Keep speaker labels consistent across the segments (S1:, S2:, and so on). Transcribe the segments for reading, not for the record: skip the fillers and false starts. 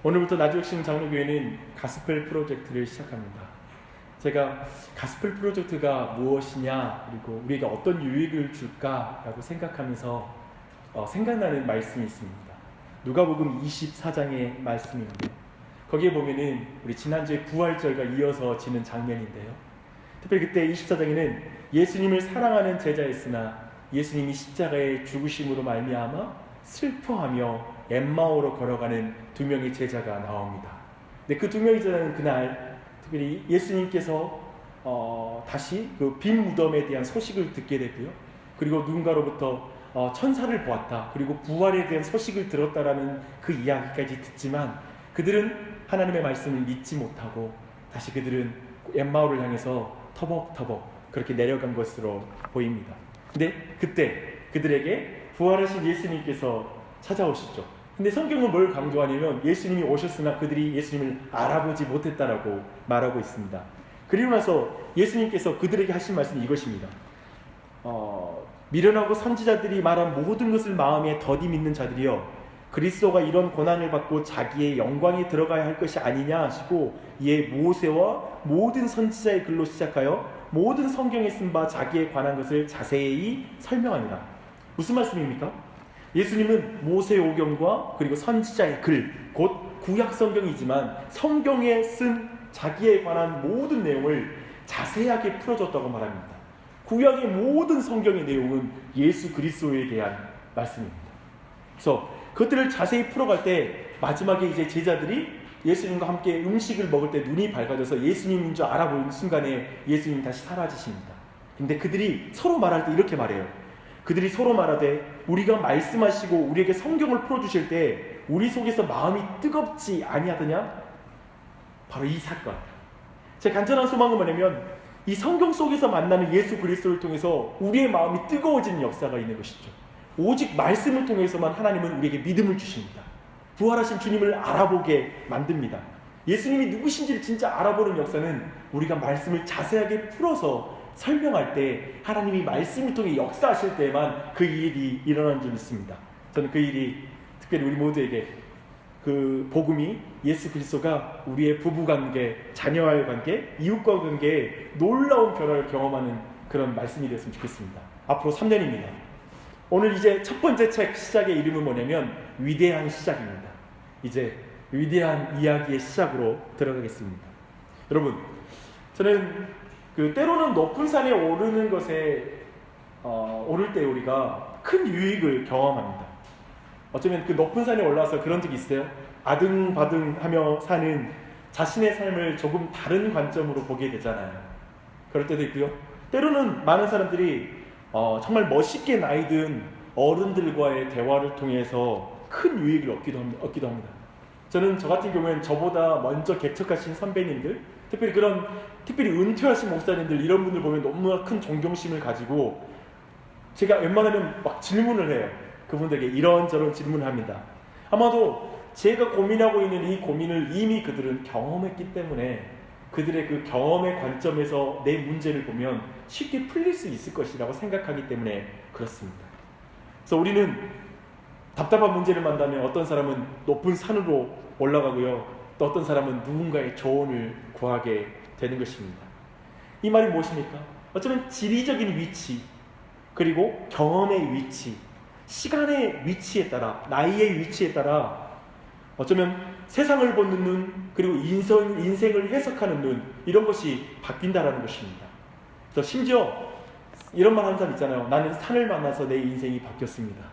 S1: 오늘부터 나주혁신 장로교회는 가스펠 프로젝트를 시작합니다. 제가 가스펠 프로젝트가 무엇이냐, 그리고 우리에게 어떤 유익을 줄까라고 생각하면서 생각나는 말씀이 있습니다. 누가복음 24장의 말씀인데, 거기에 보면은 우리 지난주에 부활절과 이어서 지는 장면인데요. 특별히 그때 24장에는 예수님을 사랑하는 제자였으나 예수님이 십자가의 죽으심으로 말미암아 슬퍼하며 엠마오로 걸어가는 두 명의 제자가 나옵니다. 근데 그 두 명의 제자는 그날 특별히 예수님께서 다시 그 빈 무덤에 대한 소식을 듣게 되고요. 그리고 누군가로부터 천사를 보았다, 그리고 부활에 대한 소식을 들었다라는 그 이야기까지 듣지만 그들은 하나님의 말씀을 믿지 못하고 다시 그들은 엠마오를 향해서 터벅터벅 그렇게 내려간 것으로 보입니다. 근데 그때 그들에게 부활하신 예수님께서 찾아오시죠. 근데 성경은 뭘 강조하냐면 예수님이 오셨으나 그들이 예수님을 알아보지 못했다라고 말하고 있습니다. 그리고 나서 예수님께서 그들에게 하신 말씀이 이것입니다. 미련하고 선지자들이 말한 모든 것을 마음에 더디 믿는 자들이여, 그리스도가 이런 고난을 받고 자기의 영광에 들어가야 할 것이 아니냐 하시고, 이에 모세와 모든 선지자의 글로 시작하여 모든 성경에 쓴 바 자기에 관한 것을 자세히 설명하니라. 무슨 말씀입니까? 예수님은 모세 오경과 그리고 선지자의 글, 곧 구약 성경이지만 성경에 쓴 자기에 관한 모든 내용을 자세하게 풀어줬다고 말합니다. 구약의 모든 성경의 내용은 예수 그리스도에 대한 말씀입니다. 그래서 그것들을 자세히 풀어갈 때 마지막에 이제 제자들이 예수님과 함께 음식을 먹을 때 눈이 밝아져서 예수님인 줄 알아보는 순간에 예수님이 다시 사라지십니다. 근데 그들이 서로 말할 때 이렇게 말해요. 그들이 서로 말하되 우리가 말씀하시고 우리에게 성경을 풀어주실 때 우리 속에서 마음이 뜨겁지 아니하더냐? 바로 이 사건. 제 간절한 소망은 뭐냐면 이 성경 속에서 만나는 예수 그리스도를 통해서 우리의 마음이 뜨거워지는 역사가 있는 것이죠. 오직 말씀을 통해서만 하나님은 우리에게 믿음을 주십니다. 부활하신 주님을 알아보게 만듭니다. 예수님이 누구신지를 진짜 알아보는 역사는 우리가 말씀을 자세하게 풀어서 설명할 때 하나님이 말씀을 통해 역사하실 때만 그 일이 일어나는 줄 믿습니다. 저는 그 일이 특별히 우리 모두에게 그 복음이 예수 그리스도가 우리의 부부관계, 자녀와의 관계, 이웃과 관계에 놀라운 변화를 경험하는 그런 말씀이 되었으면 좋겠습니다. 앞으로 3년입니다. 오늘 이제 첫 번째 책 시작의 이름은 뭐냐면 위대한 시작입니다. 이제 위대한 이야기의 시작으로 들어가겠습니다. 여러분, 저는 때로는 높은 산에 오르는 것에 오를 때 우리가 큰 유익을 경험합니다. 어쩌면 그 높은 산에 올라와서 그런 적이 있어요. 아등바등하며 사는 자신의 삶을 조금 다른 관점으로 보게 되잖아요. 그럴 때도 있고요. 때로는 많은 사람들이 정말 멋있게 나이 든 어른들과의 대화를 통해서 큰 유익을 얻기도 합니다. 저는 저 같은 경우에는 저보다 먼저 개척하신 선배님들, 특별히 은퇴하신 목사님들, 이런 분들 보면 너무나 큰 존경심을 가지고 제가 웬만하면 막 질문을 해요. 그분들에게 이런저런 질문을 합니다. 아마도 제가 고민하고 있는 이 고민을 이미 그들은 경험했기 때문에 그들의 그 경험의 관점에서 내 문제를 보면 쉽게 풀릴 수 있을 것이라고 생각하기 때문에 그렇습니다. 그래서 우리는 답답한 문제를 만나면 어떤 사람은 높은 산으로 올라가고요, 또 어떤 사람은 누군가의 조언을 구하게 되는 것입니다. 이 말이 무엇입니까? 어쩌면 지리적인 위치, 그리고 경험의 위치, 시간의 위치에 따라, 나이의 위치에 따라 어쩌면 세상을 보는 눈, 그리고 인생을 해석하는 눈, 이런 것이 바뀐다라는 것입니다. 그래서 심지어 이런 말 하는 사람 있잖아요. 나는 산을 만나서 내 인생이 바뀌었습니다.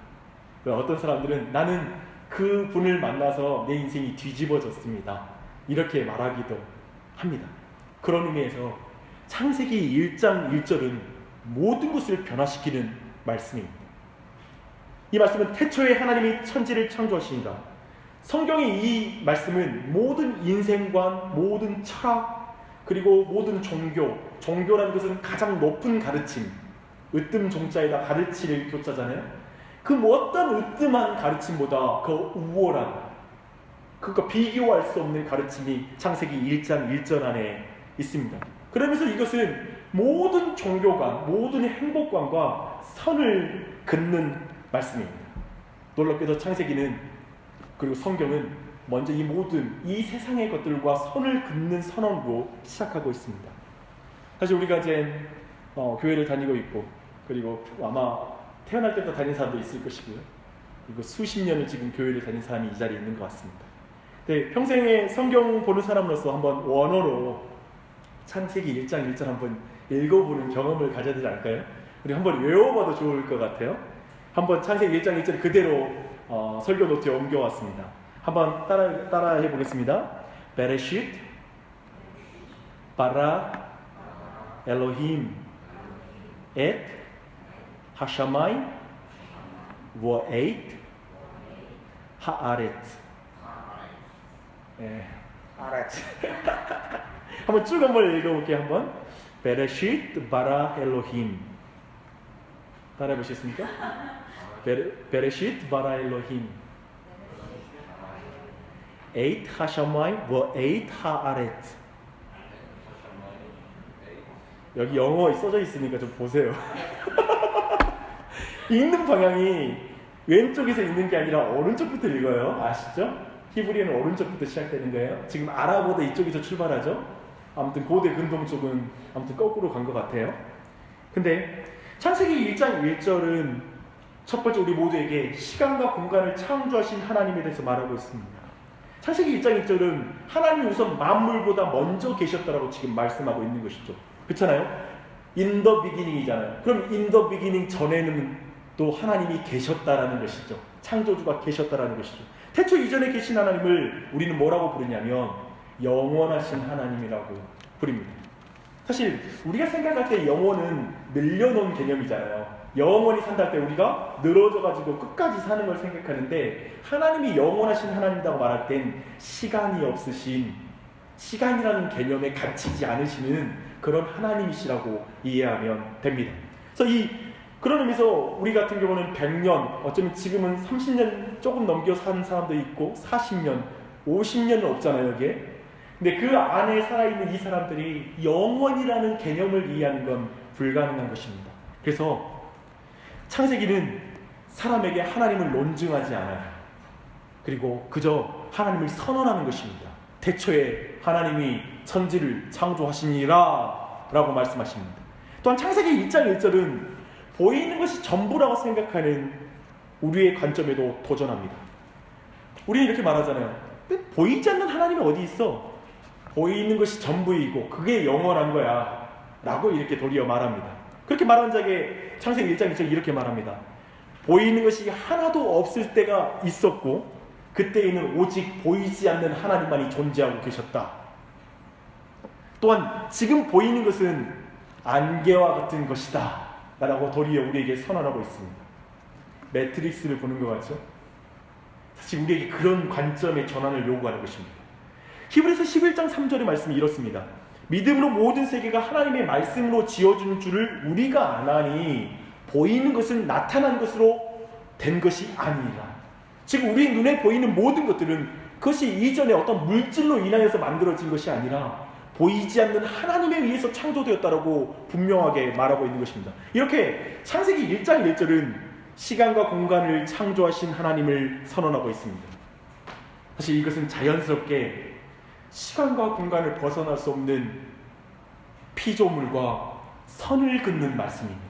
S1: 어떤 사람들은 나는 그 분을 만나서 내 인생이 뒤집어졌습니다. 이렇게 말하기도 합니다. 그런 의미에서 창세기 1장 1절은 모든 것을 변화시키는 말씀입니다. 이 말씀은 태초에 하나님이 천지를 창조하시니라. 성경의 이 말씀은 모든 인생관, 모든 철학, 그리고 모든 종교라는 것은 가장 높은 가르침, 으뜸 종자에다 가르칠 교자잖아요. 그 어떤 으뜸한 가르침보다 그 우월한, 그러니까 비교할 수 없는 가르침이 창세기 1장 1절 안에 있습니다. 그러면서 이것은 모든 종교관, 모든 행복관과 선을 긋는 말씀입니다. 놀랍게도 창세기는, 그리고 성경은 먼저 이 모든 이 세상의 것들과 선을 긋는 선언으로 시작하고 있습니다. 사실 우리가 이제 교회를 다니고 있고, 그리고 아마 태어날 때부터 다닌 사람도 있을 것이고요. 그리고 수십 년을 지금 교회를 다닌 사람이 이 자리에 있는 것 같습니다. 네, 평생에 성경 보는 사람으로서 한번 원어로 창세기 1장 1절 한번 읽어보는 경험을 가져야 되지 않을까요? 우리 한번 외워봐도 좋을 것 같아요. 한번 창세기 1장 1절 그대로 설교 노트에 옮겨왔습니다. 한번 따라 해보겠습니다. 베레쉿 바라 엘로힘 엣 하샤마이 워에잇 하아렛. 네, 아렛. 한번 쭉 한번 읽어볼게요. 한번 베레쉿 바라 엘로힘. 따라해 보시겠습니까? 베레쉿 바라 엘로힘 에잇 하샤마이 워에잇 하아렛. 여기 영어 써져 있으니까 좀 보세요. 읽는 방향이 왼쪽에서 읽는 게 아니라 오른쪽부터 읽어요. 아시죠? 히브리어는 오른쪽부터 시작되는 거예요. 지금 아랍어도 이쪽에서 출발하죠. 아무튼 고대 근동 쪽은 아무튼 거꾸로 간 것 같아요. 근데 창세기 1장 1절은 첫 번째 우리 모두에게 시간과 공간을 창조하신 하나님에 대해서 말하고 있습니다. 창세기 1장 1절은 하나님이 우선 만물보다 먼저 계셨다라고 지금 말씀하고 있는 것이죠. 그렇잖아요? In the beginning이잖아요. 그럼 in the beginning 전에는 또 하나님이 계셨다라는 것이죠. 창조주가 계셨다라는 것이죠. 태초 이전에 계신 하나님을 우리는 뭐라고 부르냐면 영원하신 하나님이라고 부릅니다. 사실 우리가 생각할 때 영원은 늘려놓은 개념이잖아요. 영원히 산다 때 우리가 늘어져가지고 끝까지 사는 걸 생각하는데, 하나님이 영원하신 하나님이라고 말할 땐 시간이 없으신, 시간이라는 개념에 갇히지 않으시는 그런 하나님이시라고 이해하면 됩니다. 그래서 그런 의미에서 우리 같은 경우는 100년, 어쩌면 지금은 30년 조금 넘겨 산 사람도 있고 40년, 50년은 없잖아요, 이게. 근데 그 안에 살아있는 이 사람들이 영원이라는 개념을 이해하는 건 불가능한 것입니다. 그래서 창세기는 사람에게 하나님을 논증하지 않아요. 그리고 그저 하나님을 선언하는 것입니다. 태초에 하나님이 천지를 창조하시니라 라고 말씀하십니다. 또한 창세기 1장 1절은 보이는 것이 전부라고 생각하는 우리의 관점에도 도전합니다. 우리는 이렇게 말하잖아요. 보이지 않는 하나님이 어디 있어? 보이는 것이 전부이고 그게 영원한 거야 라고 이렇게 도리어 말합니다. 그렇게 말한 자에게 창세기 1장 1절 이렇게 말합니다. 보이는 것이 하나도 없을 때가 있었고 그때에는 오직 보이지 않는 하나님만이 존재하고 계셨다. 또한 지금 보이는 것은 안개와 같은 것이다 라고 도리어 우리에게 선언하고 있습니다. 매트릭스를 보는 것 같죠? 사실 우리에게 그런 관점의 전환을 요구하는 것입니다. 히브리서 11장 3절의 말씀이 이렇습니다. 믿음으로 모든 세계가 하나님의 말씀으로 지어준 줄을 우리가 아나니 보이는 것은 나타난 것으로 된 것이 아니라. 지금 우리 눈에 보이는 모든 것들은 그것이 이전에 어떤 물질로 인하여서 만들어진 것이 아니라 보이지 않는 하나님에 의해서 창조되었다라고 분명하게 말하고 있는 것입니다. 이렇게 창세기 1장 1절은 시간과 공간을 창조하신 하나님을 선언하고 있습니다. 사실 이것은 자연스럽게 시간과 공간을 벗어날 수 없는 피조물과 선을 긋는 말씀입니다.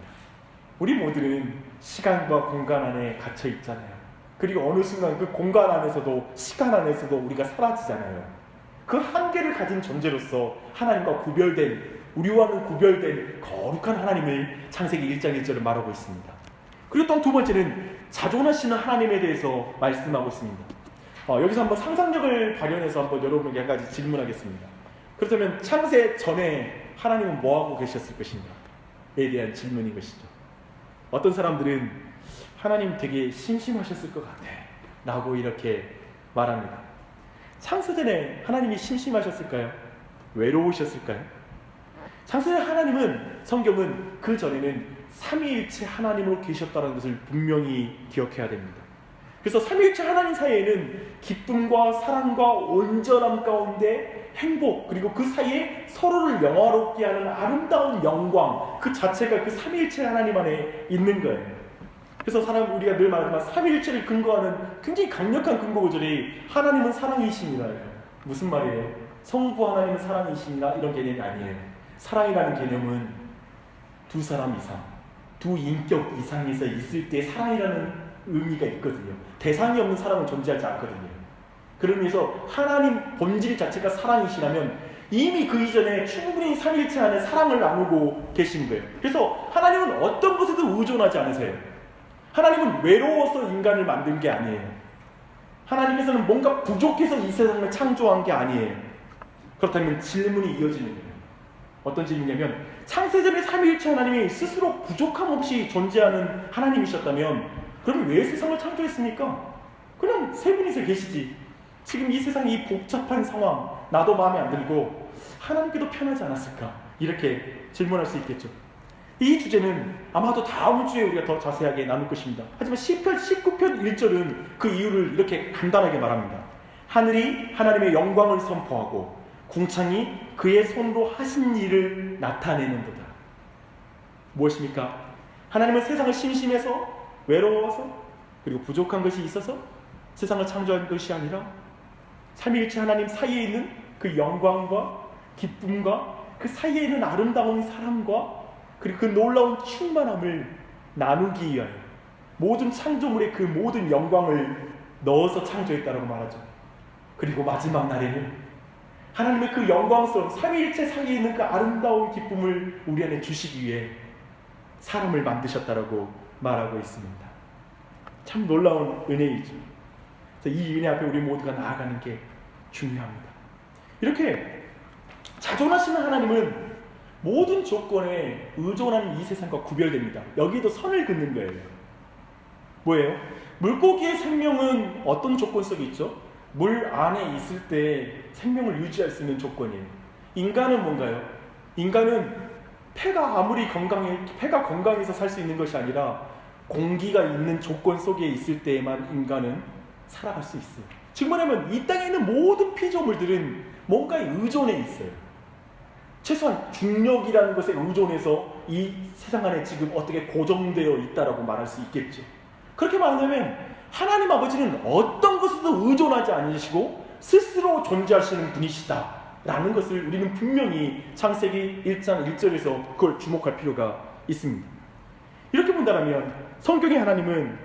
S1: 우리 모두는 시간과 공간 안에 갇혀 있잖아요. 그리고 어느 순간 그 공간 안에서도 시간 안에서도 우리가 사라지잖아요. 그 한계를 가진 존재로서 하나님과 구별된, 우리와는 구별된 거룩한 하나님을 창세기 1장 1절을 말하고 있습니다. 그리고 또 두 번째는 자존하시는 하나님에 대해서 말씀하고 있습니다. 여기서 한번 상상력을 발현해서 한번 여러분에게 한 가지 질문하겠습니다. 그렇다면 창세 전에 하나님은 뭐하고 계셨을 것인가에 대한 질문인 것이죠. 어떤 사람들은 하나님 되게 심심하셨을 것 같아 라고 이렇게 말합니다. 창세 전에 하나님이 심심하셨을까요? 외로우셨을까요? 창세 전에 하나님은, 성경은 그 전에는 삼위일체 하나님으로 계셨다는 것을 분명히 기억해야 됩니다. 그래서 삼위일체 하나님 사이에는 기쁨과 사랑과 온전함 가운데 행복, 그리고 그 사이에 서로를 영화롭게 하는 아름다운 영광, 그 자체가 그 삼위일체 하나님 안에 있는 거예요. 그래서 우리가 늘 말하지만 삼위일체를 근거하는 굉장히 강력한 근거 구절이 하나님은 사랑이십니다예요. 무슨 말이에요? 성부 하나님은 사랑이십니다 이런 개념이 아니에요. 사랑이라는 개념은 두 사람 이상, 두 인격 이상에서 있을 때 사랑이라는 의미가 있거든요. 대상이 없는 사랑은 존재하지 않거든요. 그러면서 하나님 본질 자체가 사랑이시라면 이미 그 이전에 충분히 삼위일체 안에 사랑을 나누고 계신 거예요. 그래서 하나님은 어떤 것에도 의존하지 않으세요. 하나님은 외로워서 인간을 만든 게 아니에요. 하나님께서는 뭔가 부족해서 이 세상을 창조한 게 아니에요. 그렇다면 질문이 이어지는 거예요. 어떤 질문이냐면 창세전에 삼위일체 하나님이 스스로 부족함 없이 존재하는 하나님이셨다면 그럼 왜 세상을 창조했습니까? 그냥 세 분이서 계시지. 지금 이 세상 이 복잡한 상황 나도 마음에 안 들고 하나님께도 편하지 않았을까? 이렇게 질문할 수 있겠죠. 이 주제는 아마도 다음 주에 우리가 더 자세하게 나눌 것입니다. 하지만 시편 19편 1절은 그 이유를 이렇게 간단하게 말합니다. 하늘이 하나님의 영광을 선포하고 궁창이 그의 손으로 하신 일을 나타내는도다. 무엇입니까? 하나님은 세상을 심심해서 외로워서 그리고 부족한 것이 있어서 세상을 창조한 것이 아니라 삼위일체 하나님 사이에 있는 그 영광과 기쁨과 그 사이에 있는 아름다운 사랑과 그리고 그 놀라운 충만함을 나누기 위하여 모든 창조물에 그 모든 영광을 넣어서 창조했다고 말하죠. 그리고 마지막 날에는 하나님의 그 영광스러운 삼위일체 사이에 있는 그 아름다운 기쁨을 우리 안에 주시기 위해 사람을 만드셨다고 말하고 있습니다. 참 놀라운 은혜이죠. 이 은혜 앞에 우리 모두가 나아가는 게 중요합니다. 이렇게 자존하시는 하나님은 모든 조건에 의존하는 이 세상과 구별됩니다. 여기도 선을 긋는 거예요. 뭐예요? 물고기의 생명은 어떤 조건 속에 있죠? 물 안에 있을 때 생명을 유지할 수 있는 조건이에요. 인간은 뭔가요? 인간은 폐가 건강해서 살 수 있는 것이 아니라 공기가 있는 조건 속에 있을 때에만 인간은 살아갈 수 있어요. 즉 말하면 이 땅에 있는 모든 피조물들은 뭔가에 의존해 있어요. 최소한 중력이라는 것에 의존해서 이 세상 안에 지금 어떻게 고정되어 있다라고 말할 수 있겠죠. 그렇게 말하면 하나님 아버지는 어떤 것에도 의존하지 않으시고 스스로 존재하시는 분이시다 라는 것을 우리는 분명히 창세기 1장 1절에서 그걸 주목할 필요가 있습니다. 이렇게 본다면 성경의 하나님은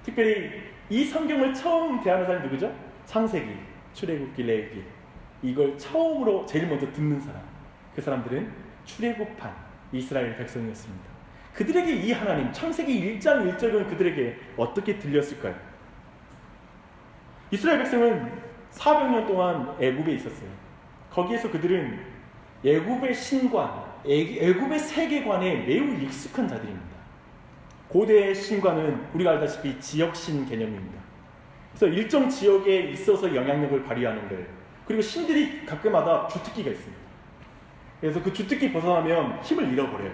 S1: 특별히 이 성경을 처음 대하는 사람이 누구죠? 창세기, 출애굽기, 레위기 이걸 처음으로 제일 먼저 듣는 사람, 그 사람들은 출애굽한 이스라엘 백성이었습니다. 그들에게 이 하나님, 창세기 1장 1절은 그들에게 어떻게 들렸을까요? 이스라엘 백성은 400년 동안 애굽에 있었어요. 거기에서 그들은 애굽의 신관, 애굽의 세계관에 매우 익숙한 자들입니다. 고대의 신관은 우리가 알다시피 지역신 개념입니다. 그래서 일정 지역에 있어서 영향력을 발휘하는 거예요. 그리고 신들이 가끔마다 주특기가 있습니다. 그래서 그 주특기 벗어나면 힘을 잃어버려요.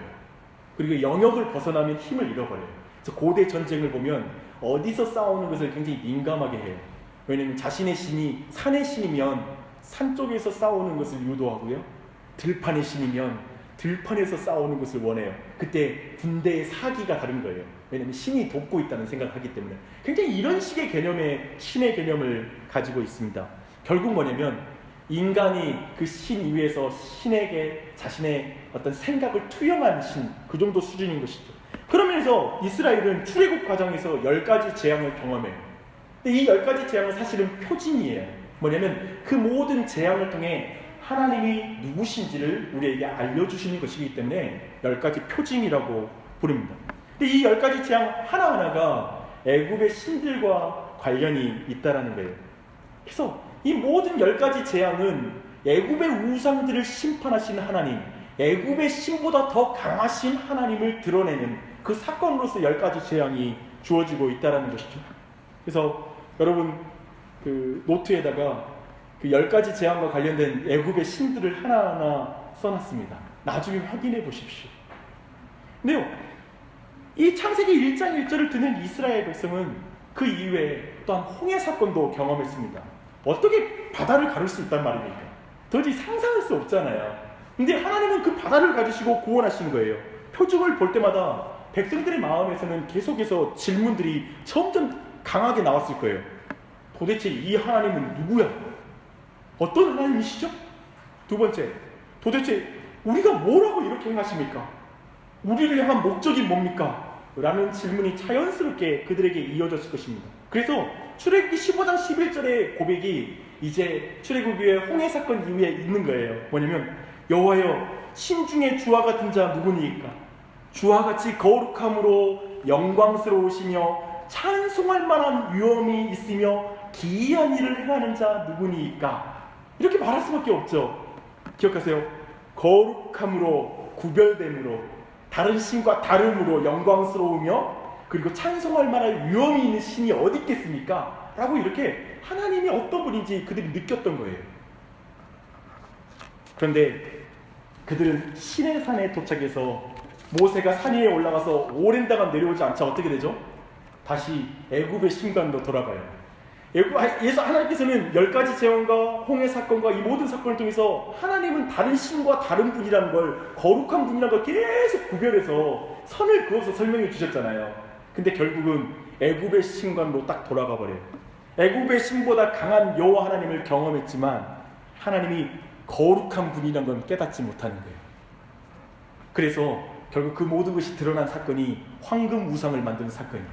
S1: 그리고 영역을 벗어나면 힘을 잃어버려요. 그래서 고대 전쟁을 보면 어디서 싸우는 것을 굉장히 민감하게 해요. 왜냐하면 자신의 신이 산의 신이면 산 쪽에서 싸우는 것을 유도하고요, 들판의 신이면 들판에서 싸우는 것을 원해요. 그때 군대의 사기가 다른 거예요. 왜냐하면 신이 돕고 있다는 생각을 하기 때문에. 굉장히 이런 식의 개념의 신의 개념을 가지고 있습니다. 결국 뭐냐면 인간이 그 신 위에서 신에게 자신의 어떤 생각을 투영한 신, 그 정도 수준인 것이죠. 그러면서 이스라엘은 출애굽 과정에서 10가지 재앙을 경험해요. 근데 이 10가지 재앙은 사실은 표징이에요. 뭐냐면 그 모든 재앙을 통해 하나님이 누구신지를 우리에게 알려주시는 것이기 때문에 10가지 표징이라고 부릅니다. 근데 이 10가지 재앙 하나하나가 애굽의 신들과 관련이 있다는 거예요. 그래서 이 모든 10가지 재앙은 애굽의 우상들을 심판하시는 하나님, 애굽의 신보다 더 강하신 하나님을 드러내는 그 사건으로서 10가지 재앙이 주어지고 있다는 것이죠. 그래서 여러분 그 노트에다가 그 10가지 재앙과 관련된 애굽의 신들을 하나하나 써놨습니다. 나중에 확인해 보십시오. 근데요, 이 창세기 1장 1절을 듣는 이스라엘 백성은 그 이후에 또한 홍해 사건도 경험했습니다. 어떻게 바다를 가를 수 있단 말입니까? 도저히 상상할 수 없잖아요. 근데 하나님은 그 바다를 가지시고 구원하시는 거예요. 표징을 볼 때마다 백성들의 마음에서는 계속해서 질문들이 점점 강하게 나왔을 거예요. 도대체 이 하나님은 누구야? 어떤 하나님이시죠? 두 번째, 도대체 우리가 뭐라고 이렇게 행하십니까? 우리를 향한 목적이 뭡니까? 라는 질문이 자연스럽게 그들에게 이어졌을 것입니다. 그래서 출애굽기 15장 11절의 고백이 이제 출애굽 이후에 홍해 사건 이후에 있는 거예요. 뭐냐면 여호와여 신중에 주와 같은 자 누구니까? 주와 같이 거룩함으로 영광스러우시며 찬송할 만한 위엄이 있으며 기이한 일을 행하는 자 누구니까? 이렇게 말할 수밖에 없죠. 기억하세요. 거룩함으로, 구별됨으로, 다른 신과 다름으로 영광스러우며 그리고 찬송할 만한 위엄이 있는 신이 어디 있겠습니까? 라고 이렇게 하나님이 어떤 분인지 그들이 느꼈던 거예요. 그런데 그들은 시내산에 도착해서 모세가 산 위에 올라가서 오랜 동안 내려오지 않자 어떻게 되죠? 다시 애굽의 신관으로 돌아가요. 예수 하나님께서는 10가지 재앙과 홍해 사건과 이 모든 사건을 통해서 하나님은 다른 신과 다른 분이라는 걸, 거룩한 분이라는 걸 계속 구별해서 선을 그어서 설명해 주셨잖아요. 근데 결국은 애굽의 신관으로 딱 돌아가 버려요. 애굽의 신보다 강한 여호와 하나님을 경험했지만 하나님이 거룩한 분이라는 건 깨닫지 못하는 거예요. 그래서 결국 그 모든 것이 드러난 사건이 황금 우상을 만드는 사건이에요.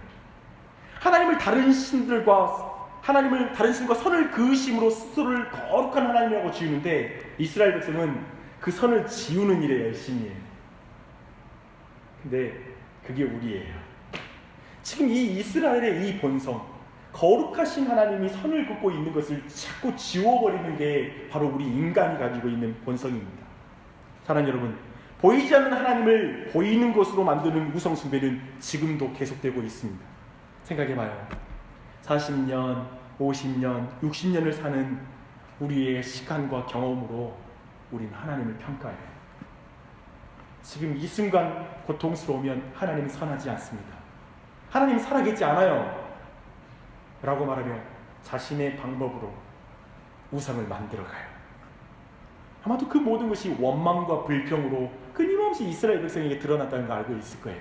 S1: 하나님을 다른 신과 선을 그으심으로 스스로를 거룩한 하나님이라고 지우는데 이스라엘 백성은 그 선을 지우는 일에 열심히 해요. 근데 그게 우리예요. 지금 이 이스라엘의 이 본성, 거룩하신 하나님이 선을 긋고 있는 것을 자꾸 지워버리는 게 바로 우리 인간이 가지고 있는 본성입니다. 사랑하는 여러분, 보이지 않는 하나님을 보이는 것으로 만드는 우상 숭배는 지금도 계속되고 있습니다. 생각해봐요. 40년, 50년, 60년을 사는 우리의 시간과 경험으로 우리는 하나님을 평가해요. 지금 이 순간 고통스러우면 하나님은 선하지 않습니다. 하나님은 살아계시지 않아요 라고 말하며 자신의 방법으로 우상을 만들어가요. 아마도 그 모든 것이 원망과 불평으로 끊임없이 이스라엘 백성에게 드러났다는 걸 알고 있을 거예요.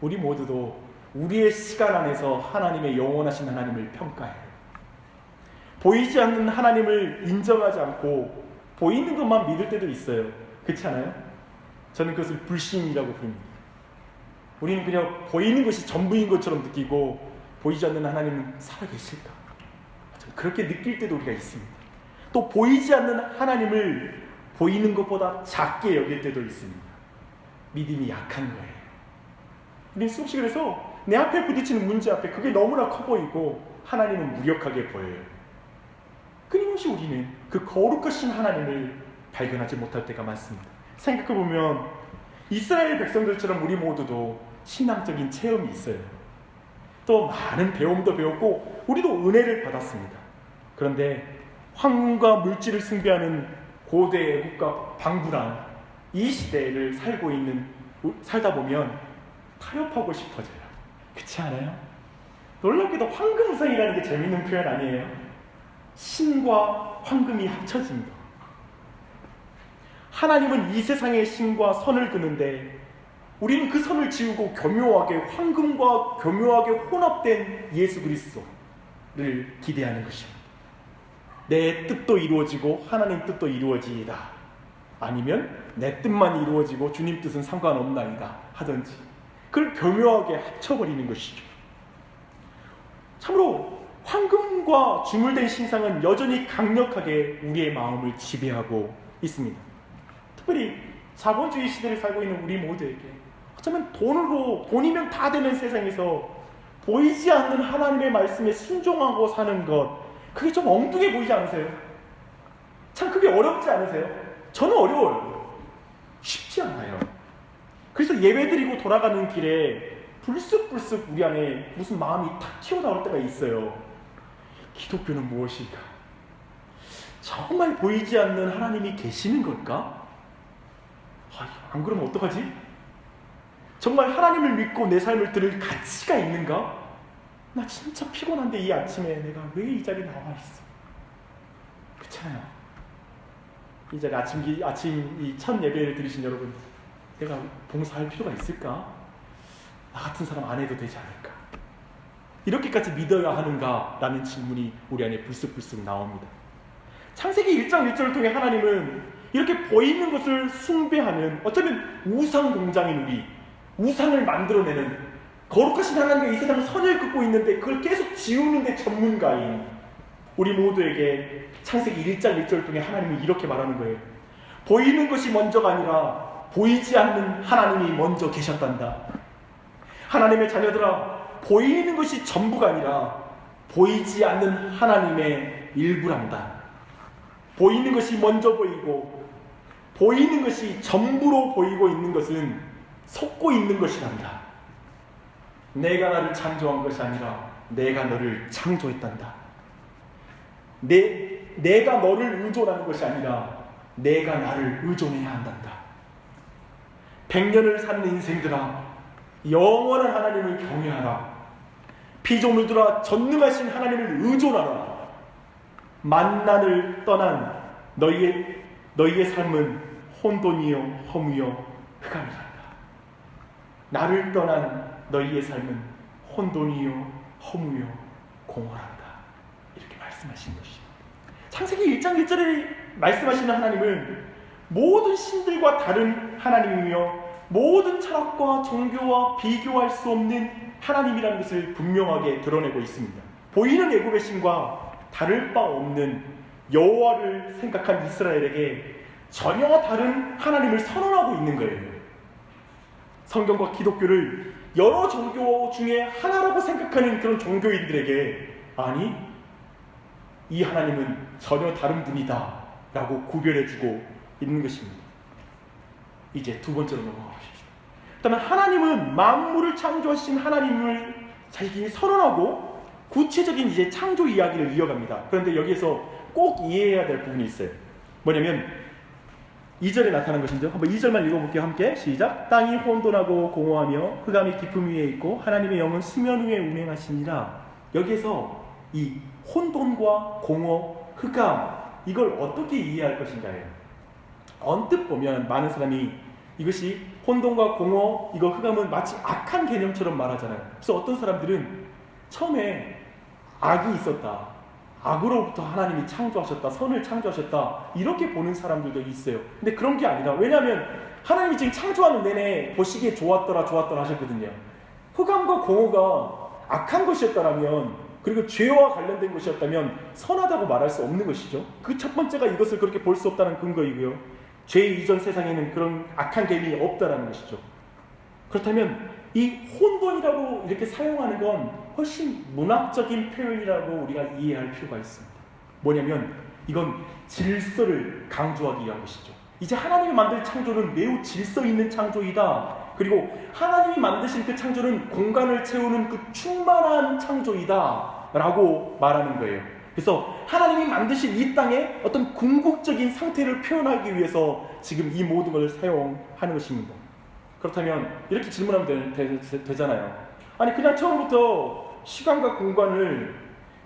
S1: 우리 모두도 우리의 시간 안에서 하나님의 영원하신 하나님을 평가해요. 보이지 않는 하나님을 인정하지 않고 보이는 것만 믿을 때도 있어요. 그렇지 않아요? 저는 그것을 불신이라고 부릅니다. 우리는 그냥 보이는 것이 전부인 것처럼 느끼고 보이지 않는 하나님은 살아계실까? 그렇게 느낄 때도 우리가 있습니다. 또 보이지 않는 하나님을 보이는 것보다 작게 여길 때도 있습니다. 믿음이 약한 거예요. 우리는 수없이 그래서 내 앞에 부딪히는 문제 앞에 그게 너무나 커 보이고 하나님은 무력하게 보여요. 끊임없이 우리는 그 거룩하신 하나님을 발견하지 못할 때가 많습니다. 생각해보면 이스라엘 백성들처럼 우리 모두도 신앙적인 체험이 있어요. 또 많은 배움도 배웠고 우리도 은혜를 받았습니다. 그런데 황금과 물질을 숭배하는 고대 애국과 방불한 이 시대를 살다 보면 타협하고 싶어져요. 그렇지 않아요? 놀랍게도 황금우상이라는 게 재밌는 표현 아니에요? 신과 황금이 합쳐진 거. 하나님은 이 세상의 신과 선을 그는데 우리는 그 선을 지우고 교묘하게 황금과 교묘하게 혼합된 예수 그리스도를 기대하는 것입니다. 내 뜻도 이루어지고 하나님 뜻도 이루어지이다. 아니면 내 뜻만 이루어지고 주님 뜻은 상관없나이다 하든지 그걸 교묘하게 합쳐버리는 것이죠. 참으로 황금과 주물된 신상은 여전히 강력하게 우리의 마음을 지배하고 있습니다. 특별히 자본주의 시대를 살고 있는 우리 모두에게 어쩌면 돈이면 다 되는 세상에서 보이지 않는 하나님의 말씀에 순종하고 사는 것, 그게 좀 엉뚱해 보이지 않으세요? 참 그게 어렵지 않으세요? 저는 어려워요. 쉽지 않아요. 그래서 예배드리고 돌아가는 길에 불쑥불쑥 우리 안에 무슨 마음이 탁 튀어나올 때가 있어요. 기독교는 무엇일까? 정말 보이지 않는 하나님이 계시는 걸까? 안 그러면 어떡하지? 정말 하나님을 믿고 내 삶을 들을 가치가 있는가? 나 진짜 피곤한데 이 아침에 내가 왜 이 자리에 나와 있어? 그렇잖아요. 이 자리 아침 이 첫 예배를 드리신 여러분, 내가 봉사할 필요가 있을까? 나 같은 사람 안 해도 되지 않을까? 이렇게까지 믿어야 하는가? 라는 질문이 우리 안에 불쑥불쑥 나옵니다. 창세기 1장 1절을 통해 하나님은 이렇게 보이는 것을 숭배하는, 어쩌면 우상 공장인 우리, 우상을 만들어내는, 거룩하신 하나님과 이 세상은 선을 긋고 있는데 그걸 계속 지우는데 전문가인 우리 모두에게 창세기 1장 1절을 통해 하나님은 이렇게 말하는 거예요. 보이는 것이 먼저가 아니라 보이지 않는 하나님이 먼저 계셨단다. 하나님의 자녀들아, 보이는 것이 전부가 아니라 보이지 않는 하나님의 일부란다. 보이는 것이 먼저 보이고 보이는 것이 전부로 보이고 있는 것은 속고 있는 것이란다. 내가 나를 창조한 것이 아니라 내가 너를 창조했단다. 내가 너를 의존하는 것이 아니라 내가 나를 의존해야 한단다. 100년을 사는 인생들아, 영원한 하나님을 경외하라. 피조물들아, 전능하신 하나님을 의존하라. 만난을 떠난 너희의 삶은 혼돈이요 허무요 흑암이란다. 나를 떠난 너희의 삶은 혼돈이요 허무요 공허란다. 이렇게 말씀하신 것입니다. 창세기 1장 1절에 말씀하시는 하나님은 모든 신들과 다른 하나님이며 모든 철학과 종교와 비교할 수 없는 하나님이라는 것을 분명하게 드러내고 있습니다. 보이는 애굽의 신과 다를 바 없는 여호와를 생각한 이스라엘에게 전혀 다른 하나님을 선언하고 있는 거예요. 성경과 기독교를 여러 종교 중에 하나라고 생각하는 그런 종교인들에게, 아니, 이 하나님은 전혀 다른 분이다 라고 구별해주고 있는 것입니다. 이제 두 번째로 넘어가 보십시오. 그렇다면 하나님은 만물을 창조하신 하나님을 자기가 선언하고 구체적인 이제 창조 이야기를 이어갑니다. 그런데 여기에서 꼭 이해해야 될 부분이 있어요. 뭐냐면 2절에 나타난 것인데, 한번 2절만 읽어볼게요. 함께 시작. 땅이 혼돈하고 공허하며 흑암이 깊음 위에 있고 하나님의 영은 수면 위에 운행하시니라. 여기에서 이 혼돈과 공허, 흑암, 이걸 어떻게 이해할 것인가요? 언뜻 보면 많은 사람이 이것이 혼돈과 공허, 이거 흑암은 마치 악한 개념처럼 말하잖아요. 그래서 어떤 사람들은 처음에 악이 있었다, 악으로부터 하나님이 창조하셨다, 선을 창조하셨다, 이렇게 보는 사람들도 있어요. 근데 그런 게 아니라, 왜냐하면 하나님이 지금 창조하는 내내 보시기에 좋았더라 하셨거든요. 흑암과 공허가 악한 것이었다면, 그리고 죄와 관련된 것이었다면 선하다고 말할 수 없는 것이죠. 그 첫 번째가 이것을 그렇게 볼 수 없다는 근거이고요. 죄 이전 세상에는 그런 악한 개념이 없다는 것이죠. 그렇다면 이 혼돈이라고 이렇게 사용하는 건 훨씬 문학적인 표현이라고 우리가 이해할 필요가 있습니다. 뭐냐면 이건 질서를 강조하기 위한 것이죠. 이제 하나님이 만든 창조는 매우 질서 있는 창조이다. 그리고 하나님이 만드신 그 창조는 공간을 채우는 그 충만한 창조이다 라고 말하는 거예요. 그래서 하나님이 만드신 이 땅의 어떤 궁극적인 상태를 표현하기 위해서 지금 이 모든 것을 사용하는 것입니다. 그렇다면 이렇게 질문하면 되잖아요. 아니, 그냥 처음부터 시간과 공간을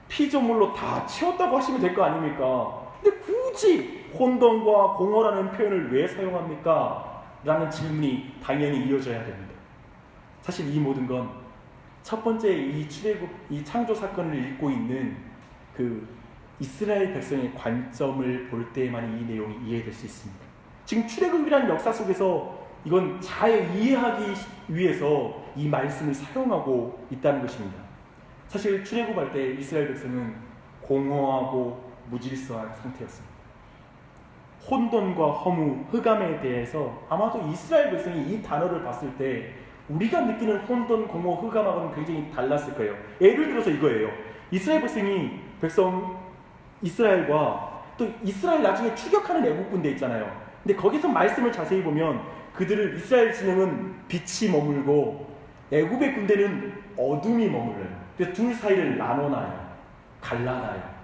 S1: 피조물로 다 채웠다고 하시면 될 거 아닙니까? 근데 굳이 혼돈과 공허라는 표현을 왜 사용합니까? 라는 질문이 당연히 이어져야 됩니다. 사실 이 모든 건 첫 번째 이 출애굽, 이 창조 사건을 읽고 있는 그 이스라엘 백성의 관점을 볼 때만 이 내용이 이해될 수 있습니다. 지금 출애굽이라는 역사 속에서 이건 잘 이해하기 위해서 이 말씀을 사용하고 있다는 것입니다. 사실 출애굽할 때 이스라엘 백성은 공허하고 무질서한 상태였습니다. 혼돈과 허무, 흑암에 대해서 아마도 이스라엘 백성이 이 단어를 봤을 때 우리가 느끼는 혼돈, 공허, 흑암하고는 굉장히 달랐을 거예요. 예를 들어서 이거예요. 이스라엘 이스라엘과 또 이스라엘 나중에 추격하는 애국 군대 있잖아요. 근데 거기서 말씀을 자세히 보면 그들을 이스라엘 진영은 빛이 머물고 애굽의 군대는 어둠이 머물러요. 그래서 둘 사이를 나눠놔요. 갈라놔요.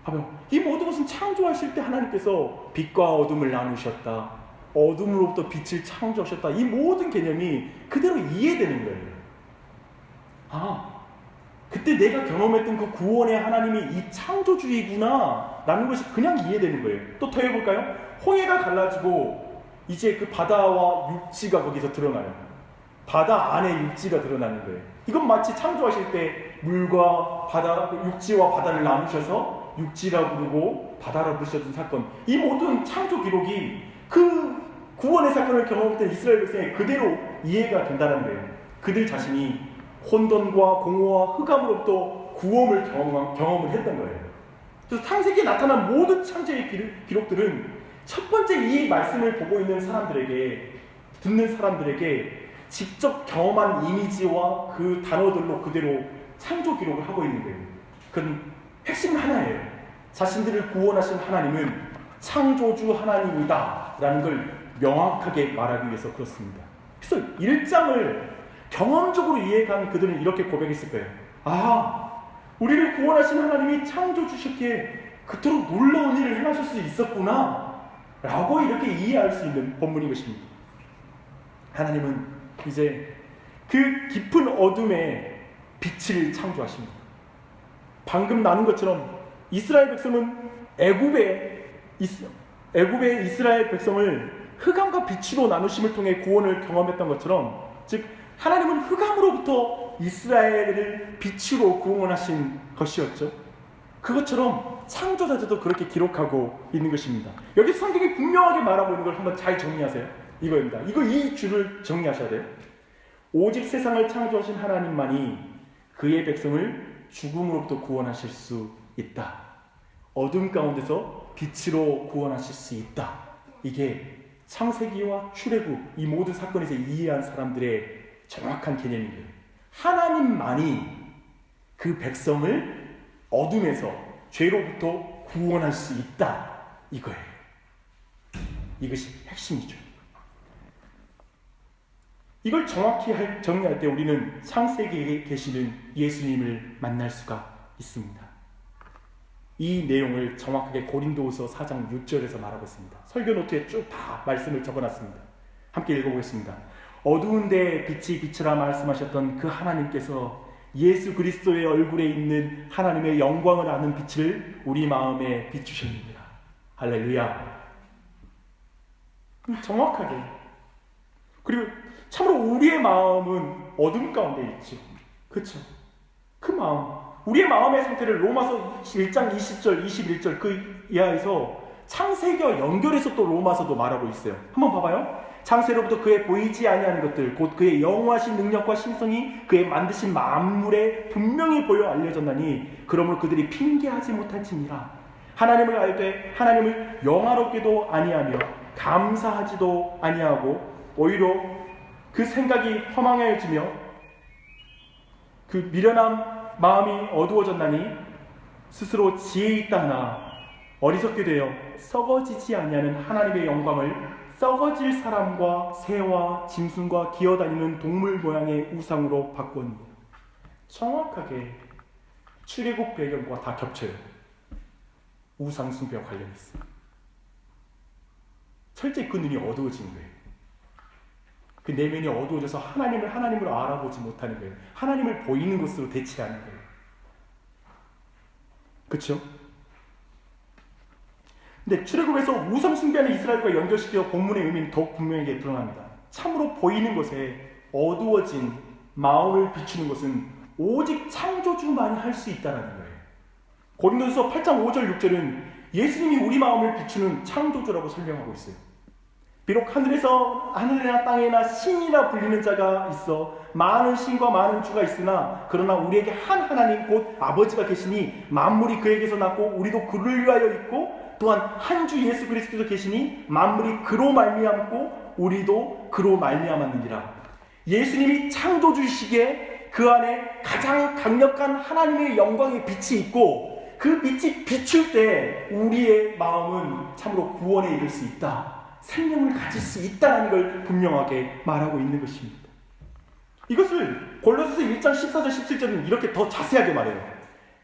S1: 봐요. 이 모든 것은 창조하실 때 하나님께서 빛과 어둠을 나누셨다, 어둠으로부터 빛을 창조하셨다, 이 모든 개념이 그대로 이해되는 거예요. 아, 그때 내가 경험했던 그 구원의 하나님이 이 창조주의구나 라는 것이 그냥 이해되는 거예요. 또 더 해볼까요? 홍해가 갈라지고 이제 그 바다와 육지가 거기서 드러나요. 바다 안에 육지가 드러나는 거예요. 이건 마치 창조하실 때 물과 바다, 육지와 바다를 나누셔서 육지라 부르고 바다라 부르셨던 사건, 이 모든 창조 기록이 그 구원의 사건을 경험했던 이스라엘 백성에 그대로 이해가 된다는 거예요. 그들 자신이 혼돈과 공허와 흑암으로부터 구원을 경험을 했던 거예요. 그래서 창세기에 나타난 모든 창조의 기록들은 첫 번째 이 말씀을 보고 있는 사람들에게, 듣는 사람들에게 직접 경험한 이미지와 그 단어들로 그대로 창조 기록을 하고 있는 거예요. 그건 핵심 하나예요. 자신들을 구원하신 하나님은 창조주 하나님이다 라는 걸 명확하게 말하기 위해서 그렇습니다. 그래서 1장을 경험적으로 이해한 그들은 이렇게 고백했을 거예요. 아, 우리를 구원하신 하나님이 창조주셨기에 그토록 놀라운 일을 행하실 수 있었구나 라고 이렇게 이해할 수 있는 본문인 것입니다. 하나님은 이제 그 깊은 어둠에 빛을 창조하십니다. 방금 나눈 것처럼 이스라엘 백성은 애굽의 이스라엘 백성을 흑암과 빛으로 나누심을 통해 구원을 경험했던 것처럼, 즉 하나님은 흑암으로부터 이스라엘을 빛으로 구원하신 것이었죠. 그것처럼 창조자들도 그렇게 기록하고 있는 것입니다. 여기 성경이 분명하게 말하고 있는 걸 한번 잘 정리하세요. 이거입니다. 이 줄을 정리하셔야 돼요. 오직 세상을 창조하신 하나님만이 그의 백성을 죽음으로부터 구원하실 수 있다. 어둠 가운데서 빛으로 구원하실 수 있다. 이게 창세기와 출애굽 이 모든 사건에서 이해한 사람들의 정확한 개념이에요. 하나님만이 그 백성을 어둠에서 죄로부터 구원할 수 있다. 이거예요. 이것이 핵심이죠. 이걸 정확히 정리할 때 우리는 창세기에 계시는 예수님을 만날 수가 있습니다. 이 내용을 정확하게 고린도후서 4장 6절에서 말하고 있습니다. 설교 노트에 쭉 다 말씀을 적어놨습니다. 함께 읽어보겠습니다. 어두운 데에 빛이 비치라 말씀하셨던 그 하나님께서 예수 그리스도의 얼굴에 있는 하나님의 영광을 아는 빛을 우리 마음에 비추셨습니다. 할렐루야. 정확하게. 그리고 참으로 우리의 마음은 어둠 가운데 있죠. 그렇죠? 그 마음, 우리의 마음의 상태를 로마서 1장 20절, 21절 그 이하에서 창세기와 연결해서 또 로마서도 말하고 있어요. 한번 봐봐요. 창세로부터 그의 보이지 아니하는 것들 곧 그의 영원하신 능력과 신성이 그의 만드신 만물에 분명히 보여 알려졌나니 그러므로 그들이 핑계하지 못할지니라. 하나님을 알되 하나님을 영화롭게도 아니하며 감사하지도 아니하고 오히려 그 생각이 허망해지며 그 미련한 마음이 어두워졌나니 스스로 지혜 있다 하나 어리석게 되어 썩어지지 아니하는 하나님의 영광을 썩어질 사람과 새와 짐승과 기어다니는 동물 모양의 우상으로 바꾸었습니다. 정확하게 출애굽 배경과 다 겹쳐요. 우상 숭배와 관련있어요. 철저히 그 눈이 어두워진 거예요. 그 내면이 어두워져서 하나님을 하나님으로 알아보지 못하는 거예요. 하나님을 보이는 것으로 대체하는 거예요. 그렇죠? 근데 출애굽에서 우상 숭배하는 이스라엘과 연결시켜 본문의 의미는 더욱 분명하게 드러납니다. 참으로 보이는 것에 어두워진 마음을 비추는 것은 오직 창조주만이 할 수 있다는 거예요. 고린도서 8장 5절 6절은 예수님이 우리 마음을 비추는 창조주라고 설명하고 있어요. 비록 하늘이나 땅에나 신이라 불리는 자가 있어 많은 신과 많은 주가 있으나 그러나 우리에게 한 하나님 곧 아버지가 계시니 만물이 그에게서 났고 우리도 그를 위하여 있고 또한 한 주 예수 그리스도도 계시니 만물이 그로 말미암고 우리도 그로 말미암았느니라. 예수님이 창조주시기에 그 안에 가장 강력한 하나님의 영광의 빛이 있고 그 빛이 비출 때 우리의 마음은 참으로 구원에 이를 수 있다. 생명을 가질 수 있다는 걸 분명하게 말하고 있는 것입니다. 이것을 골로새서 1장 14절 17절은 이렇게 더 자세하게 말해요.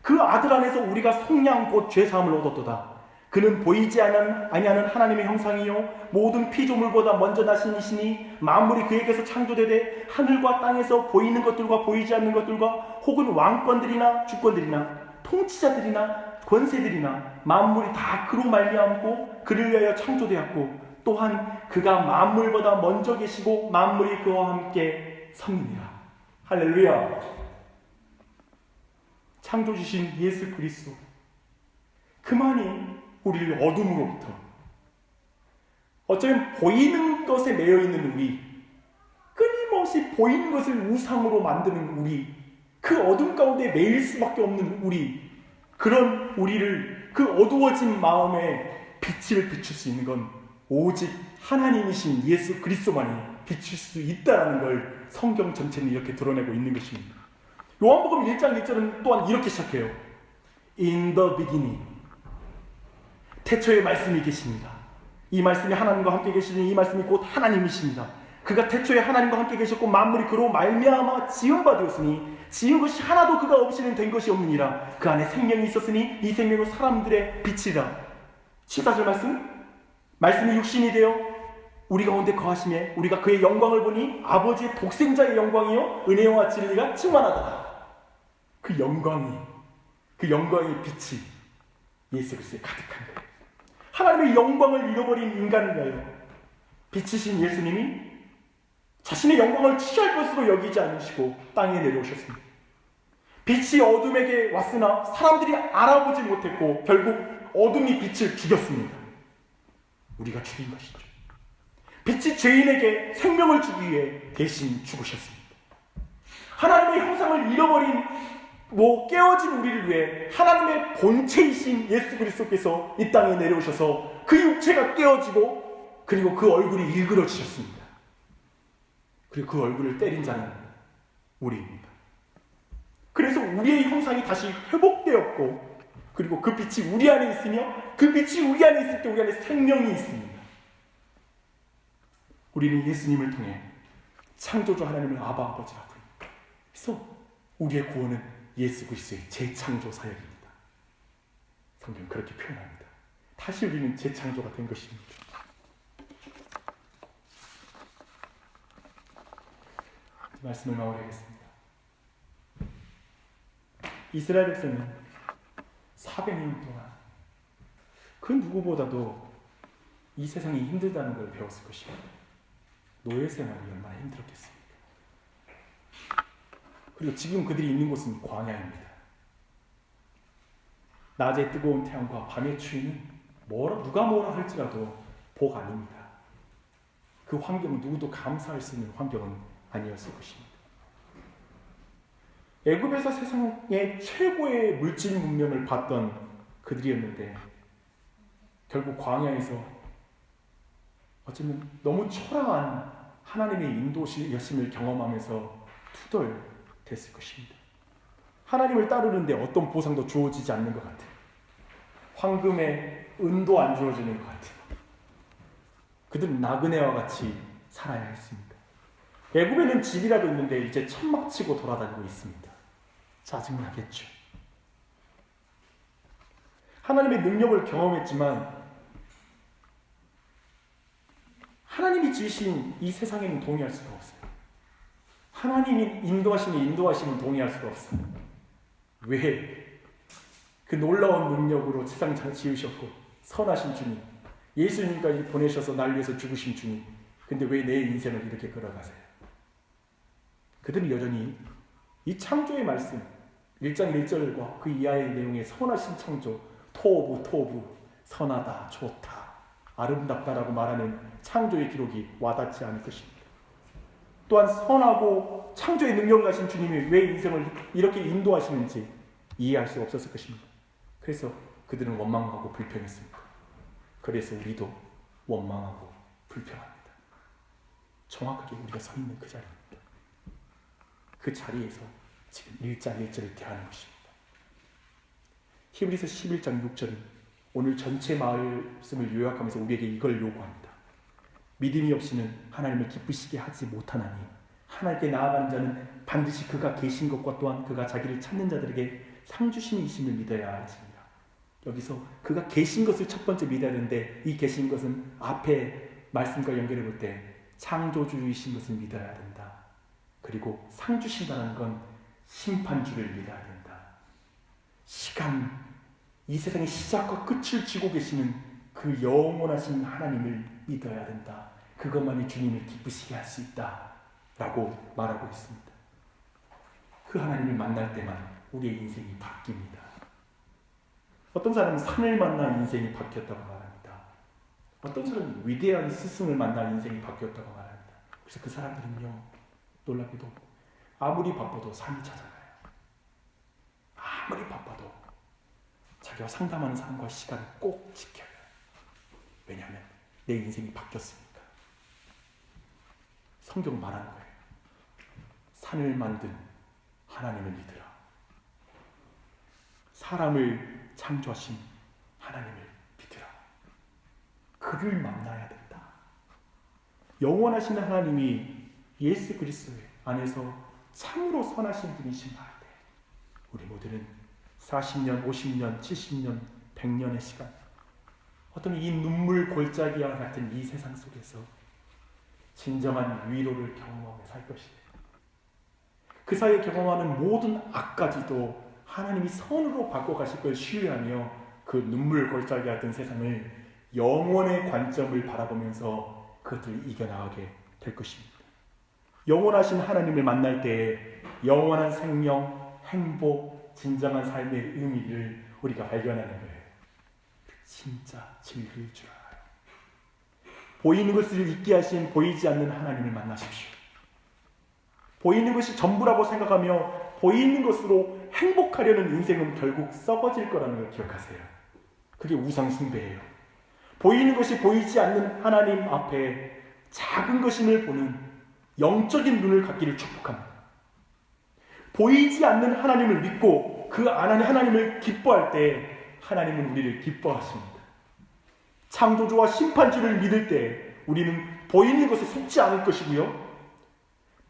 S1: 그 아들 안에서 우리가 속량 곧 죄사함을 얻었도다. 그는 보이지 아니하는 하나님의 형상이요 모든 피조물보다 먼저 나신 이시니 만물이 그에게서 창조되되 하늘과 땅에서 보이는 것들과 보이지 않는 것들과 혹은 왕권들이나 주권들이나 통치자들이나 권세들이나 만물이 다 그로 말미암고 그를 위하여 창조되었고 또한 그가 만물보다 먼저 계시고 만물이 그와 함께 성이니라. 할렐루야. 창조주신 예수 그리스도, 그만이 우리를 어둠으로부터, 어쩌면 보이는 것에 매여 있는 우리, 끊임없이 보이는 것을 우상으로 만드는 우리, 그 어둠 가운데 매일 수밖에 없는 우리, 그런 우리를, 그 어두워진 마음에 빛을 비출 수 있는 건 오직 하나님이신 예수 그리스도만이 비출 수 있다는 걸 성경 전체는 이렇게 드러내고 있는 것입니다. 요한복음 1장 1절은 또한 이렇게 시작해요. In the beginning, 태초에 말씀이 계십니다. 이 말씀이 하나님과 함께 계시니 이 말씀이 곧 하나님이십니다. 그가 태초에 하나님과 함께 계셨고 만물이 그로 말미암아 지은 바 되었으니 지은 것이 하나도 그가 없이는 된 것이 없느니라. 그 안에 생명이 있었으니 이 생명은 사람들의 빛이라. 14절 말씀이 육신이 되어 우리 가운데 거하심에 우리가 그의 영광을 보니 아버지의 독생자의 영광이요 은혜와 진리가 충만하다. 그 영광의 빛이 예수 그리스도에 가득한 거예요. 하나님의 영광을 잃어버린 인간을 위하여 빛이신 예수님이 자신의 영광을 취할 것으로 여기지 않으시고 땅에 내려오셨습니다. 빛이 어둠에게 왔으나 사람들이 알아보지 못했고 결국 어둠이 빛을 죽였습니다. 우리가 죽인 것이죠. 빛이 죄인에게 생명을 주기 위해 대신 죽으셨습니다. 하나님의 형상을 잃어버린 깨어진 우리를 위해 하나님의 본체이신 예수 그리스도께서 이 땅에 내려오셔서 그 육체가 깨어지고 그리고 그 얼굴이 일그러지셨습니다. 그리고 그 얼굴을 때린 자는 우리입니다. 그래서 우리의 형상이 다시 회복되었고 그리고 그 빛이 우리 안에 있으며 그 빛이 우리 안에 있을 때 우리 안에 생명이 있습니다. 우리는 예수님을 통해 창조주 하나님을 아바 아버지라고 부릅니다. 그래서 우리의 구원은 예수 그리스도의 재창조 사역입니다. 성경 그렇게 표현합니다. 다시 우리는 재창조가 된 것입니다. 말씀을 마무리하겠습니다. 이스라엘 백성은 400년 동안 그 누구보다도 이 세상이 힘들다는 걸 배웠을 것입니다. 노예 생활이 얼마나 힘들었겠습니까? 그리고 지금 그들이 있는 곳은 광야입니다. 낮에 뜨거운 태양과 밤의 추위는 누가 뭐라 할지라도 복 아닙니다. 그 환경은 누구도 감사할 수 있는 환경은 아니었을 것입니다. 애굽에서 세상의 최고의 물질 문명을 봤던 그들이었는데 결국 광야에서 어쩌면 너무 초라한 하나님의 인도하심을 경험하면서 투덜댔을 것입니다. 하나님을 따르는데 어떤 보상도 주어지지 않는 것 같아요. 황금의 은도 안 주어지는 것 같아요. 그들은 나그네와 같이 살아야 했습니다. 애굽에는 집이라도 있는데 이제 천막치고 돌아다니고 있습니다. 짜증나겠죠. 하나님의 능력을 경험했지만 하나님이 지으신 이 세상에는 동의할 수가 없어요. 하나님이 인도하시면 동의할 수가 없어요. 왜? 그 놀라운 능력으로 세상을 잘 지으셨고 선하신 주님, 예수님까지 보내셔서 날 위해서 죽으신 주님, 근데 왜 내 인생을 이렇게 끌어가세요? 그들은 여전히 이 창조의 말씀 1장 1절과 그 이하의 내용의 선하신 창조, 토부 선하다, 좋다, 아름답다라고 말하는 창조의 기록이 와닿지 않을 것입니다. 또한 선하고 창조의 능력을 가진 주님이 왜 인생을 이렇게 인도하시는지 이해할 수 없었을 것입니다. 그래서 그들은 원망하고 불평했습니다. 그래서 우리도 원망하고 불평합니다. 정확하게 우리가 서 있는 그 자리입니다. 그 자리에서 지금 1장 1절을 대하는 것입니다. 히브리서 11장 6절은 오늘 전체 말씀을 요약하면서 우리에게 이걸 요구합니다. 믿음이 없이는 하나님을 기쁘시게 하지 못하나니 하나님께 나아가는 자는 반드시 그가 계신 것과 또한 그가 자기를 찾는 자들에게 상 주심이 이심을 믿어야 하십니다. 여기서 그가 계신 것을 첫 번째 믿어야 하는데 이 계신 것은 앞에 말씀과 연결해 볼 때 창조주이신 것을 믿어야 된다. 그리고 상 주신다는 건 심판주를 믿어야 된다. 이 세상의 시작과 끝을 쥐고 계시는 그 영원하신 하나님을 믿어야 된다. 그것만이 주님을 기쁘시게 할 수 있다. 라고 말하고 있습니다. 그 하나님을 만날 때만 우리의 인생이 바뀝니다. 어떤 사람은 산을 만나 인생이 바뀌었다고 말합니다. 어떤 사람은 위대한 스승을 만나 인생이 바뀌었다고 말합니다. 그래서 그 사람들은요, 놀랍게도 아무리 바빠도 산을 찾아가요. 아무리 바빠도 자기가 상담하는 사람과의 시간을 꼭 지켜요. 왜냐하면 내 인생이 바뀌었으니까. 성경 말하는 거예요. 산을 만든 하나님을 믿으라. 사람을 창조하신 하나님을 믿으라. 그를 만나야 된다. 영원하신 하나님이 예수 그리스도 안에서 참으로 선하신 분이신 말 때, 우리 모두는 40년, 50년, 70년, 100년의 시간, 어떤 이 눈물 골짜기와 같은 이 세상 속에서 진정한 위로를 경험하며 살 것이에요. 그 사이에 경험하는 모든 악까지도 하나님이 선으로 바꿔가실 걸 신뢰하며 그 눈물 골짜기 같은 세상을 영원의 관점을 바라보면서 그것들을 이겨나가게 될 것입니다. 영원하신 하나님을 만날 때 영원한 생명, 행복, 진정한 삶의 의미를 우리가 발견하는 거예요. 진짜 즐길 줄 알아요. 보이는 것을 잊게 하신 보이지 않는 하나님을 만나십시오. 보이는 것이 전부라고 생각하며 보이는 것으로 행복하려는 인생은 결국 썩어질 거라는 걸 기억하세요. 그게 우상 숭배예요. 보이는 것이 보이지 않는 하나님 앞에 작은 것임을 보는 영적인 눈을 갖기를 축복합니다. 보이지 않는 하나님을 믿고 그 하나님을 기뻐할 때 하나님은 우리를 기뻐하십니다. 창조주와 심판주를 믿을 때 우리는 보이는 것에 속지 않을 것이고요,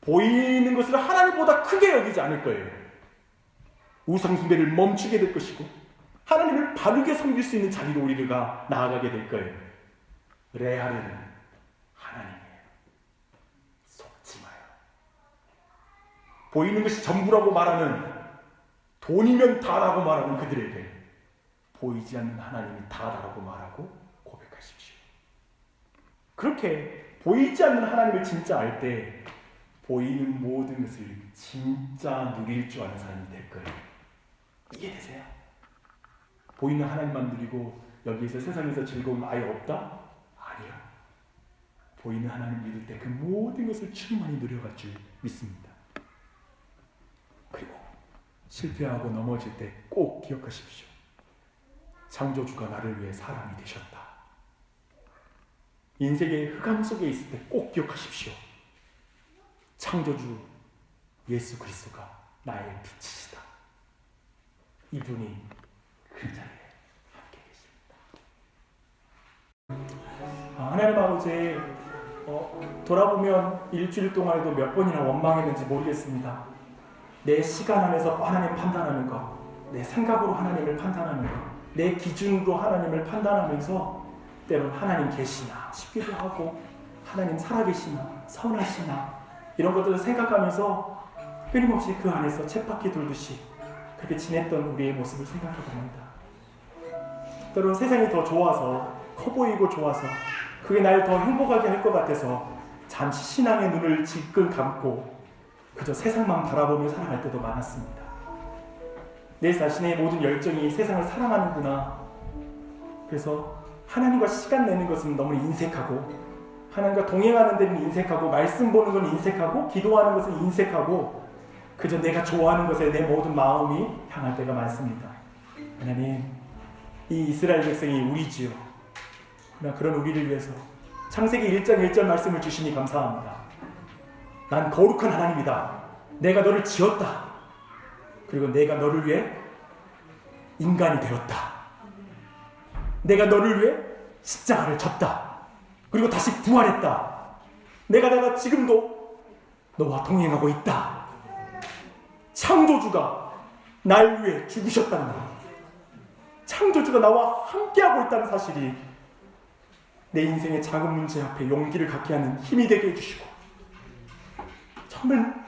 S1: 보이는 것을 하나님보다 크게 여기지 않을 거예요. 우상숭배를 멈추게 될 것이고 하나님을 바르게 섬길 수 있는 자리로 우리가 나아가게 될 거예요. 레알은 하나님이에요. 속지 마요. 보이는 것이 전부라고 말하는, 돈이면 다라고 말하는 그들에게 보이지 않는 하나님이 다라고 말하고 고백하십시오. 그렇게 보이지 않는 하나님을 진짜 알 때 보이는 모든 것을 진짜 누릴 줄 아는 사람이 될 거예요. 이해되세요? 보이는 하나님만 누리고 여기에서 세상에서 즐거움 아예 없다? 아니요. 보이는 하나님 믿을 때 그 모든 것을 충분히 누려갈 줄 믿습니다. 그리고 실패하고 넘어질 때 꼭 기억하십시오. 창조주가 나를 위해 사람이 되셨다. 인생의 흑암 속에 있을 때 꼭 기억하십시오. 창조주 예수 그리스도가 나의 빛이시다. 이분이 그 자리에 함께 계십니다. 하나님 아버지, 돌아보면 일주일 동안에도 몇 번이나 원망했는지 모르겠습니다. 내 시간 안에서 하나님 판단하는 것, 내 생각으로 하나님을 판단하는 것, 내 기준으로 하나님을 판단하면서 때론 하나님 계시나 싶기도 하고, 하나님 살아계시나 선하시나 이런 것들을 생각하면서 끊임없이 그 안에서 쳇바퀴 돌듯이 그렇게 지냈던 우리의 모습을 생각해 봅니다. 때론 세상이 더 좋아서, 커 보이고 좋아서, 그게 날 더 행복하게 할 것 같아서 잠시 신앙의 눈을 질끈 감고 그저 세상만 바라보며 살아갈 때도 많았습니다. 내 자신의 모든 열정이 세상을 사랑하는구나. 그래서 하나님과 시간 내는 것은 너무 인색하고, 하나님과 동행하는 데는 인색하고, 말씀 보는 건 인색하고, 기도하는 것은 인색하고, 그저 내가 좋아하는 것에 내 모든 마음이 향할 때가 많습니다. 하나님, 이 이스라엘 백성이 우리지요. 그러나 그런 우리를 위해서 창세기 1장 1절 말씀을 주시니 감사합니다. 난 거룩한 하나님이다. 내가 너를 지었다. 그리고 내가 너를 위해 인간이 되었다. 내가 너를 위해 십자가를 졌다. 그리고 다시 부활했다. 내가 지금도 너와 동행하고 있다. 창조주가 날 위해 죽으셨다는 것, 창조주가 나와 함께하고 있다는 사실이 내 인생의 작은 문제 앞에 용기를 갖게 하는 힘이 되게 해주시고, 정말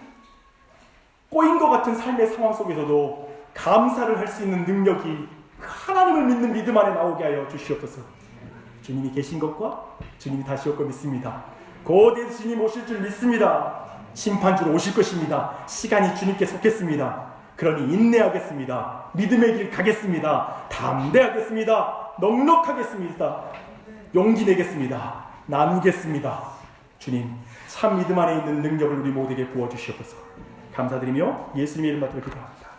S1: 꼬인 것 같은 삶의 상황 속에서도 감사를 할 수 있는 능력이 하나님을 믿는 믿음 안에 나오게 하여 주시옵소서. 주님이 계신 것과 주님이 다시 올 것 믿습니다. 곧 예수님 오실 줄 믿습니다. 심판주로 오실 것입니다. 시간이 주님께 속했습니다. 그러니 인내하겠습니다. 믿음의 길 가겠습니다. 담대하겠습니다. 넉넉하겠습니다. 용기 내겠습니다. 나누겠습니다. 주님, 참 믿음 안에 있는 능력을 우리 모두에게 부어주시옵소서. 감사드리며 예수님의 이름으로 기도합니다.